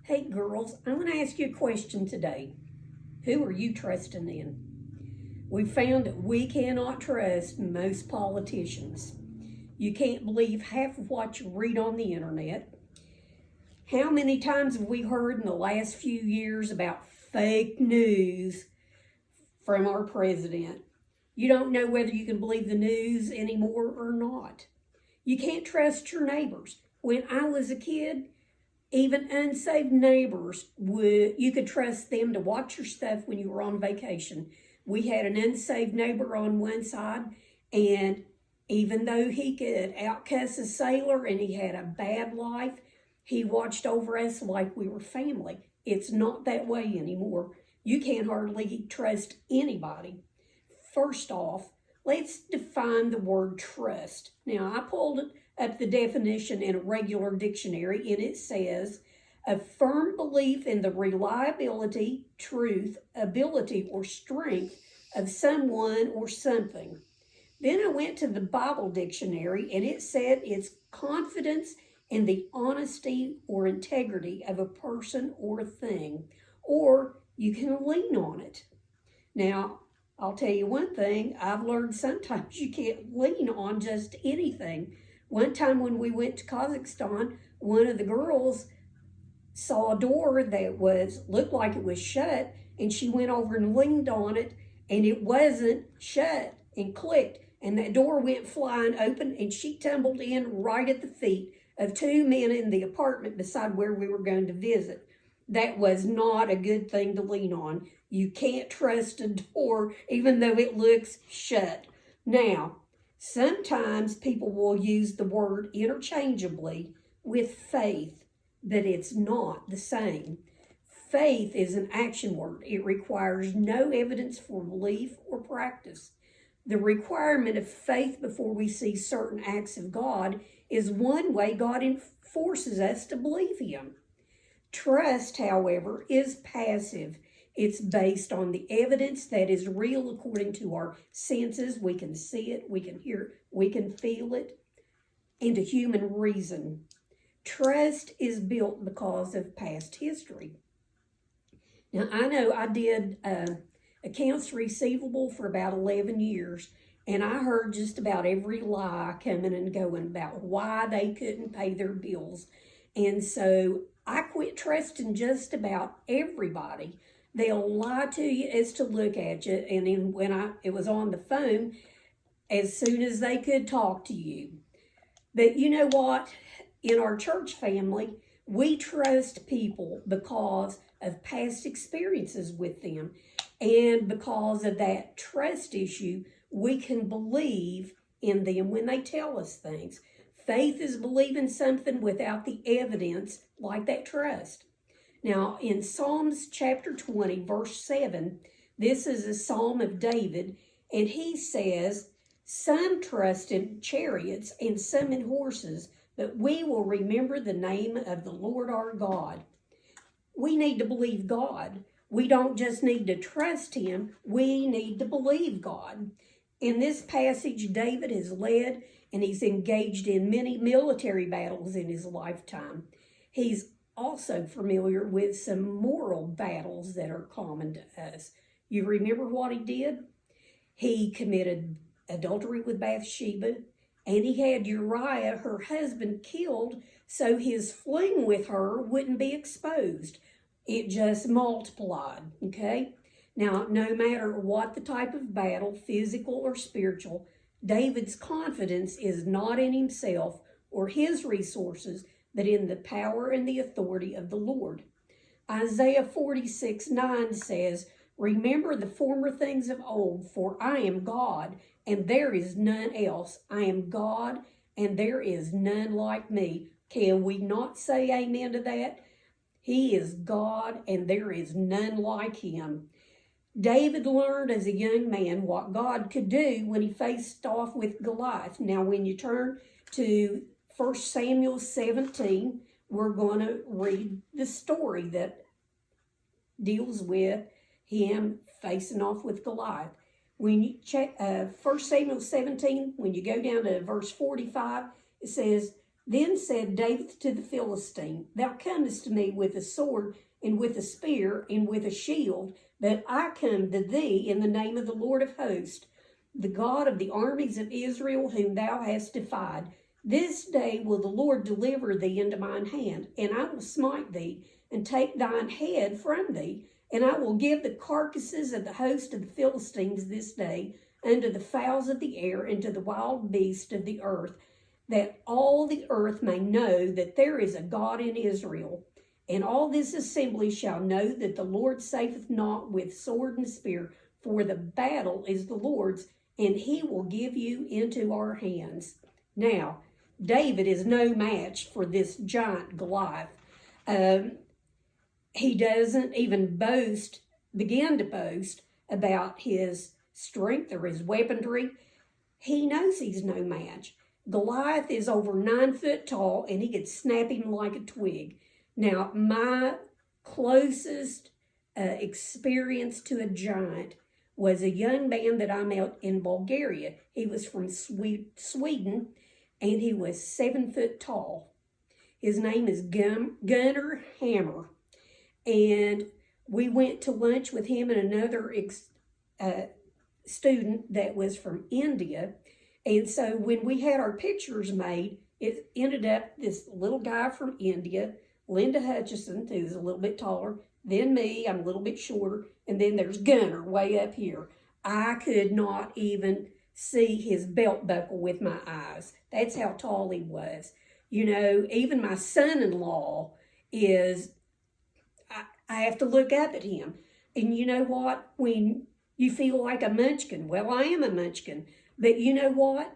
Hey girls, I'm going to ask you a question today. Who are you trusting in? We found that we cannot trust most politicians. You can't believe half of what you read on the internet. How many times have we heard in the last few years about fake news from our president? You don't know whether you can believe the news anymore or not. You can't trust your neighbors. When I was a kid, even unsaved neighbors, you could trust them to watch your stuff when you were on vacation. We had an unsaved neighbor on one side, and even though he could outcuss a sailor and he had a bad life, he watched over us like we were family. It's not that way anymore. You can't hardly trust anybody. First off, let's define the word trust. Now, I pulled up the definition in a regular dictionary, and it says, a firm belief in the reliability, truth, ability, or strength of someone or something. Then I went to the Bible dictionary, and it said it's confidence in the honesty or integrity of a person or a thing, or you can lean on it. Now, I'll tell you one thing, I've learned sometimes you can't lean on just anything. One time when we went to Kazakhstan, one of the girls saw a door that looked like it was shut, and she went over and leaned on it, and it wasn't shut, and clicked, and that door went flying open, and she tumbled in right at the feet of two men in the apartment beside where we were going to visit. That was not a good thing to lean on. You can't trust a door even though it looks shut. Now, sometimes people will use the word interchangeably with faith, but it's not the same. Faith is an action word. It requires no evidence for belief or practice. The requirement of faith before we see certain acts of God is one way God forces us to believe Him. Trust, however, is passive. It's based on the evidence that is real according to our senses. We can see it, we can hear it, we can feel it, and to human reason. Trust is built because of past history. Now, I know I did accounts receivable for about 11 years, and I heard just about every lie coming and going about why they couldn't pay their bills. And so I quit trusting just about everybody. They'll lie to you as to look at you, and then when it was on the phone, as soon as they could talk to you. But you know what? In our church family, we trust people because of past experiences with them. And because of that trust issue, we can believe in them when they tell us things. Faith is believing something without the evidence, like that trust. Now, in Psalms chapter 20, verse 7, this is a psalm of David, and he says, some trust in chariots and some in horses, but we will remember the name of the Lord our God. We need to believe God. We don't just need to trust Him, we need to believe God. In this passage, David has led and he's engaged in many military battles in his lifetime. He's also familiar with some moral battles that are common to us. You remember what he did? He committed adultery with Bathsheba, and he had Uriah, her husband, killed so his fling with her wouldn't be exposed. It just multiplied, okay? Now, no matter what the type of battle, physical or spiritual, David's confidence is not in himself or his resources, but in the power and the authority of the Lord. Isaiah 46:9 says, remember the former things of old, for I am God, and there is none else. I am God, and there is none like me. Can we not say amen to that? He is God, and there is none like Him. David learned as a young man what God could do when he faced off with Goliath. Now, when you turn to 1 Samuel 17, we're going to read the story that deals with him facing off with Goliath. When you check 1 Samuel 17, when you go down to verse 45, it says, Then said David to the Philistine, Thou comest to me with a sword, and with a spear, and with a shield, but I come to thee in the name of the Lord of hosts, the God of the armies of Israel, whom thou hast defied. This day will the Lord deliver thee into mine hand, and I will smite thee, and take thine head from thee, and I will give the carcasses of the host of the Philistines this day unto the fowls of the air, and to the wild beasts of the earth, that all the earth may know that there is a God in Israel. And all this assembly shall know that the Lord saveth not with sword and spear, for the battle is the Lord's, and he will give you into our hands. Now, David is no match for this giant Goliath. He doesn't even begin to boast about his strength or his weaponry. He knows he's no match. Goliath is over 9 foot tall, and he could snap him like a twig. Now, my closest experience to a giant was a young man that I met in Bulgaria. He was from Sweden, and he was 7 foot tall. His name is Gunnar Hammer, and we went to lunch with him and another student that was from India. And so when we had our pictures made, it ended up this little guy from India, Linda Hutchison, who's a little bit taller, then me, I'm a little bit shorter, and then there's Gunnar way up here. I could not even see his belt buckle with my eyes. That's how tall he was. You know, even my son-in-law I have to look up at him. And you know what? When you feel like a munchkin, well, I am a munchkin. But you know what?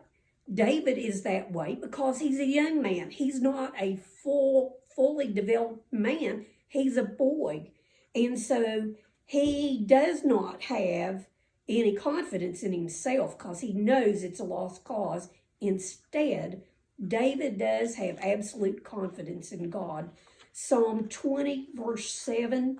David is that way because he's a young man. He's not a fully developed man. He's a boy. And so he does not have any confidence in himself because he knows it's a lost cause. Instead, David does have absolute confidence in God. Psalm 20, verse 7,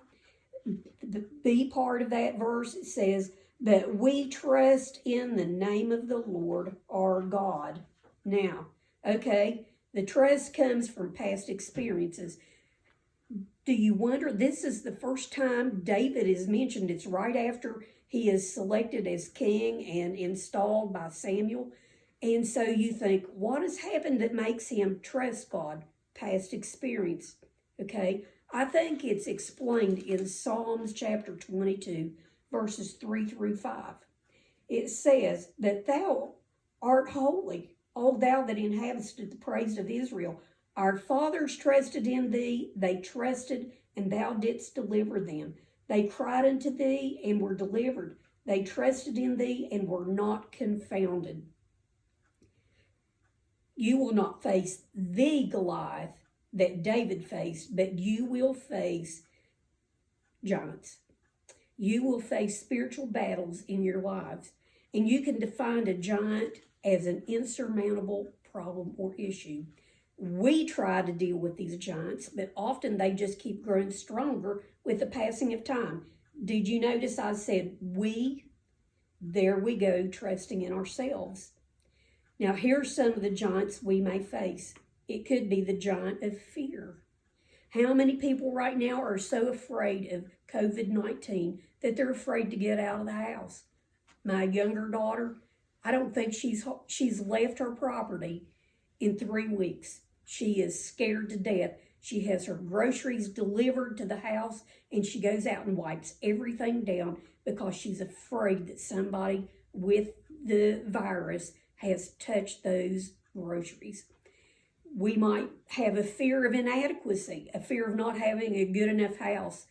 the B part of that verse, it says, But we trust in the name of the Lord our God. Now, okay, the trust comes from past experiences. Do you wonder, this is the first time David is mentioned. It's right after he is selected as king and installed by Samuel. And so you think, what has happened that makes him trust God? Past experience. Okay, I think it's explained in Psalms chapter 22, verses 3 through 5. It says that thou art holy, O thou that inhabitest the praise of Israel. Our fathers trusted in thee, they trusted, and thou didst deliver them. They cried unto thee and were delivered. They trusted in thee and were not confounded. You will not face the Goliath that David faced, but you will face giants. You will face spiritual battles in your lives, and you can define a giant as an insurmountable problem or issue. We try to deal with these giants, but often they just keep growing stronger with the passing of time. Did you notice I said we? There we go, trusting in ourselves. Now, here's some of the giants we may face. It could be the giant of fear. How many people right now are so afraid of COVID-19 that they're afraid to get out of the house? My younger daughter, I don't think she's left her property in 3 weeks. She is scared to death. She has her groceries delivered to the house, and she goes out and wipes everything down because she's afraid that somebody with the virus has touched those groceries. We might have a fear of inadequacy, a fear of not having a good enough house,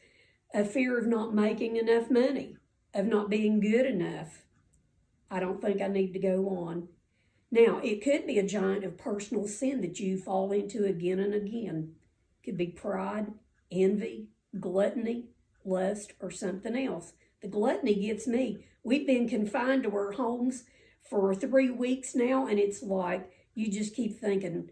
a fear of not making enough money, of not being good enough. I don't think I need to go on. Now, it could be a giant of personal sin that you fall into again and again. It could be pride, envy, gluttony, lust, or something else. The gluttony gets me. We've been confined to our homes for 3 weeks now, and it's like you just keep thinking,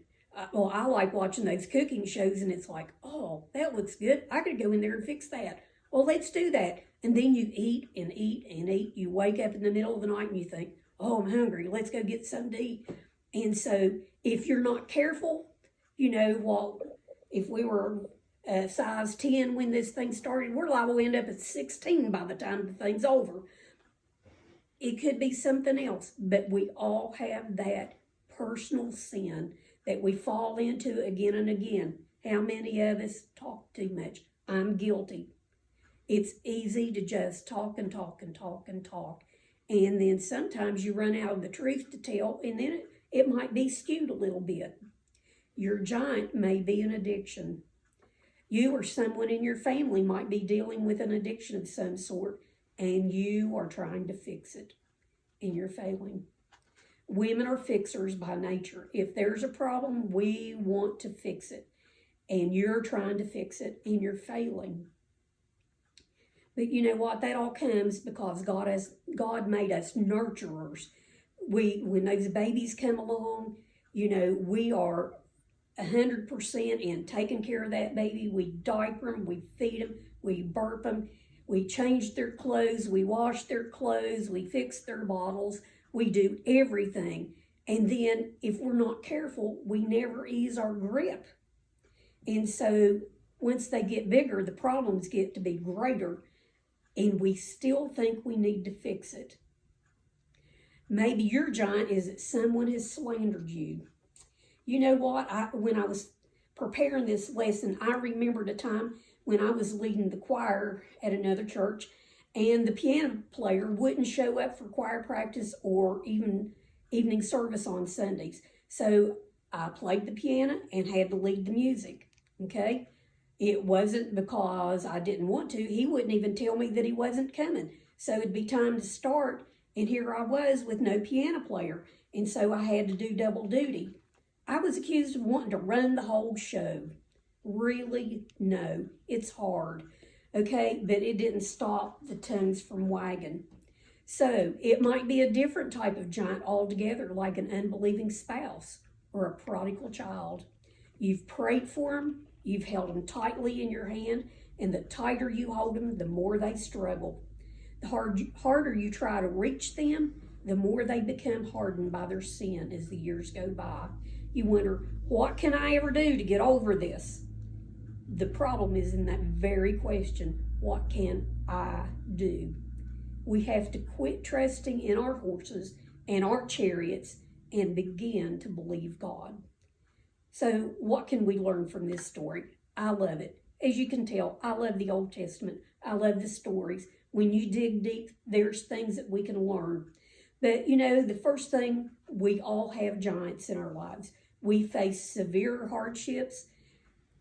well, I like watching those cooking shows, and it's like, oh, that looks good. I could go in there and fix that. Well, let's do that. And then you eat and eat and eat. You wake up in the middle of the night and you think, oh, I'm hungry. Let's go get something to eat. And so if you're not careful, You know what? If we were size 10 when this thing started, we're liable to end up at 16 by the time the thing's over. It could be something else, but we all have that personal sin that we fall into again and again. How many of us talk too much? I'm guilty. It's easy to just talk and talk and talk and talk. And then sometimes you run out of the truth to tell, and then it might be skewed a little bit. Your giant may be an addiction. You or someone in your family might be dealing with an addiction of some sort, and you are trying to fix it, and you're failing. Women are fixers by nature. If there's a problem, we want to fix it, and you're trying to fix it, and you're failing. But you know what? That all comes because God made us nurturers. When those babies come along, you know, we are 100% in taking care of that baby. We diaper them, we feed them, we burp them, we change their clothes, we wash their clothes, we fix their bottles, we do everything. And then if we're not careful, we never ease our grip. And so once they get bigger, the problems get to be greater, and we still think we need to fix it. Maybe your giant is that someone has slandered you. You know what? When I was preparing this lesson, I remembered a time when I was leading the choir at another church, and the piano player wouldn't show up for choir practice or even evening service on Sundays. So I played the piano and had to lead the music, okay? It wasn't because I didn't want to. He wouldn't even tell me that he wasn't coming. So it'd be time to start, and here I was with no piano player, and so I had to do double duty. I was accused of wanting to run the whole show. Really? No. It's hard, okay? But it didn't stop the tongues from wagging. So it might be a different type of giant altogether, like an unbelieving spouse or a prodigal child. You've prayed for them, you've held them tightly in your hand, and the tighter you hold them, the more they struggle. The harder you try to reach them, the more they become hardened by their sin as the years go by. You wonder, what can I ever do to get over this? The problem is in that very question, what can I do? We have to quit trusting in our horses and our chariots and begin to believe God. So what can we learn from this story? I love it. As you can tell, I love the Old Testament. I love the stories. When you dig deep, there's things that we can learn. But you know, the first thing, we all have giants in our lives. We face severe hardships,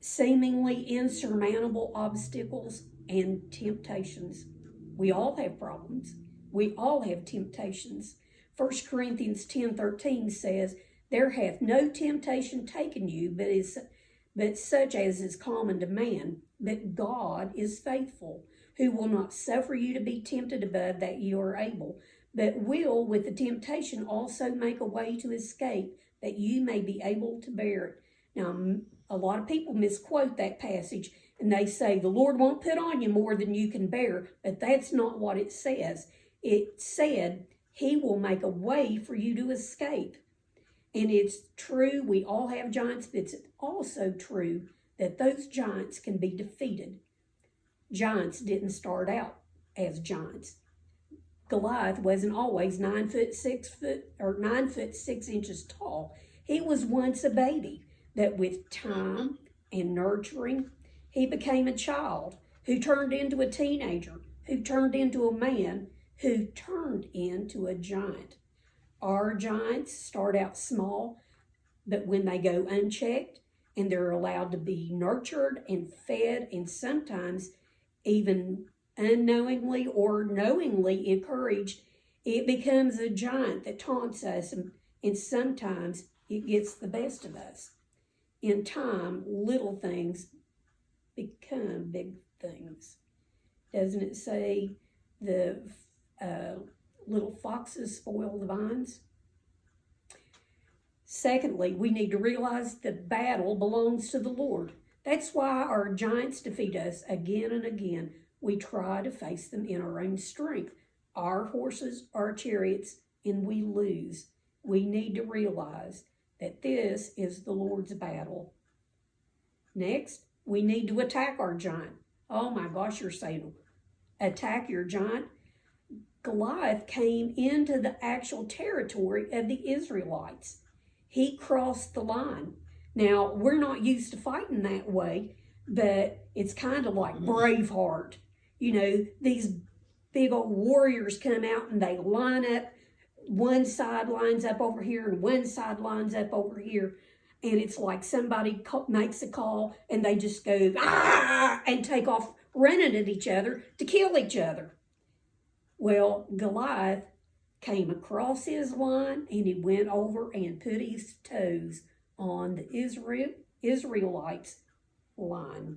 seemingly insurmountable obstacles, and temptations. We all have problems. We all have temptations. 1 Corinthians 10:13 says, "There hath no temptation taken you, but such as is common to man. But God is faithful, who will not suffer you to be tempted above that you are able, but will with the temptation also make a way to escape, that you may be able to bear it." Now, a lot of people misquote that passage, and they say the Lord won't put on you more than you can bear, but that's not what it says. It said He will make a way for you to escape. And it's true, we all have giants, but it's also true that those giants can be defeated. Giants didn't start out as giants. Goliath wasn't always 9 foot 6 inches tall. He was once a baby, but with time and nurturing, he became a child who turned into a teenager, who turned into a man, who turned into a giant. Our giants start out small, but when they go unchecked and they're allowed to be nurtured and fed and sometimes even unknowingly or knowingly encouraged, it becomes a giant that taunts us, and sometimes it gets the best of us. In time, little things become big things. Doesn't it say the little foxes spoil the vines? Secondly, we need to realize the battle belongs to the Lord. That's why our giants defeat us again and again. We try to face them in our own strength, our horses, our chariots, and we lose. We need to realize that this is the Lord's battle. Next, we need to attack our giant. Oh my gosh, you're saying, attack your giant? Goliath came into the actual territory of the Israelites. He crossed the line. Now, we're not used to fighting that way, but it's kind of like Braveheart. You know, these big old warriors come out and they line up. One side lines up over here and one side lines up over here. And it's like somebody makes a call and they just go, ah, and take off running at each other to kill each other. Well, Goliath came across his line and he went over and put his toes on the Israelites' line.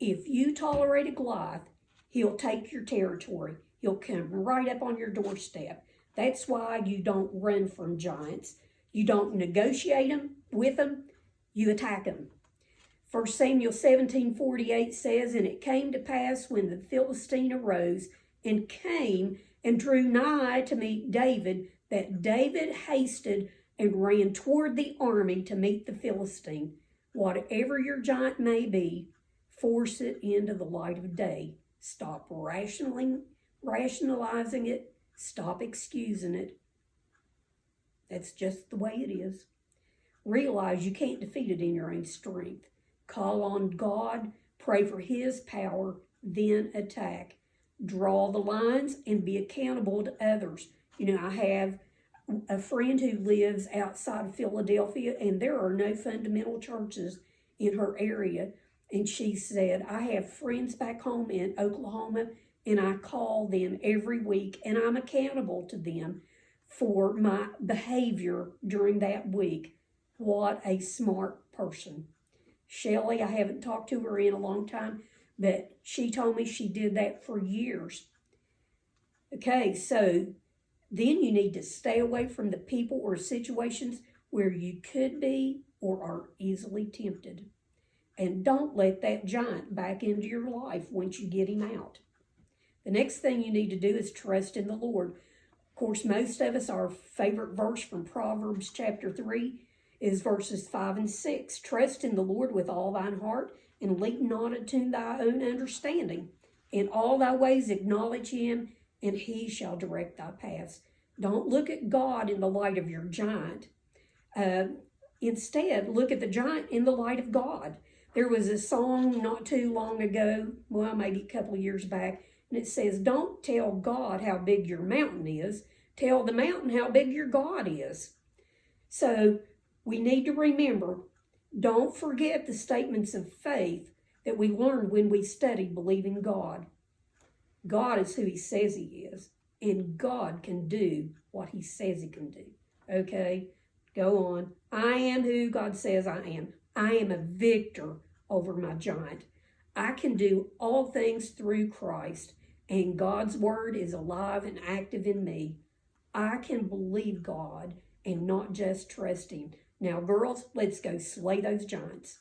If you tolerate a Goliath, he'll take your territory. He'll come right up on your doorstep. That's why you don't run from giants. You don't negotiate with them. You attack them. 1 Samuel 17:48 says, "And it came to pass when the Philistine arose and came and drew nigh to meet David, that David hasted and ran toward the army to meet the Philistine. Whatever your giant may be, force it into the light of day. Stop rationalizing it. Stop excusing it. That's just the way it is. Realize you can't defeat it in your own strength. Call on God, pray for His power, then attack. Draw the lines and be accountable to others. You know, I have a friend who lives outside of Philadelphia, and there are no fundamental churches in her area. And she said, I have friends back home in Oklahoma, and I call them every week, and I'm accountable to them for my behavior during that week. What a smart person. Shelley, I haven't talked to her in a long time, but she told me she did that for years. Okay, so then you need to stay away from the people or situations where you could be or are easily tempted. And don't let that giant back into your life once you get him out. The next thing you need to do is trust in the Lord. Of course, most of us, our favorite verse from Proverbs chapter 3 is verses 5 and 6. Trust in the Lord with all thine heart, and lean not unto thy own understanding. In all thy ways acknowledge him, and he shall direct thy paths. Don't look at God in the light of your giant. Instead, look at the giant in the light of God. There was a song not too long ago, well, maybe a couple of years back, and it says, don't tell God how big your mountain is. Tell the mountain how big your God is. So we need to remember, don't forget the statements of faith that we learned when we studied believing God. God is who he says he is, and God can do what he says he can do. Okay, go on. I am who God says I am. I am a victor over my giant. I can do all things through Christ, and God's word is alive and active in me. I can believe God and not just trust him. Now, girls, let's go slay those giants.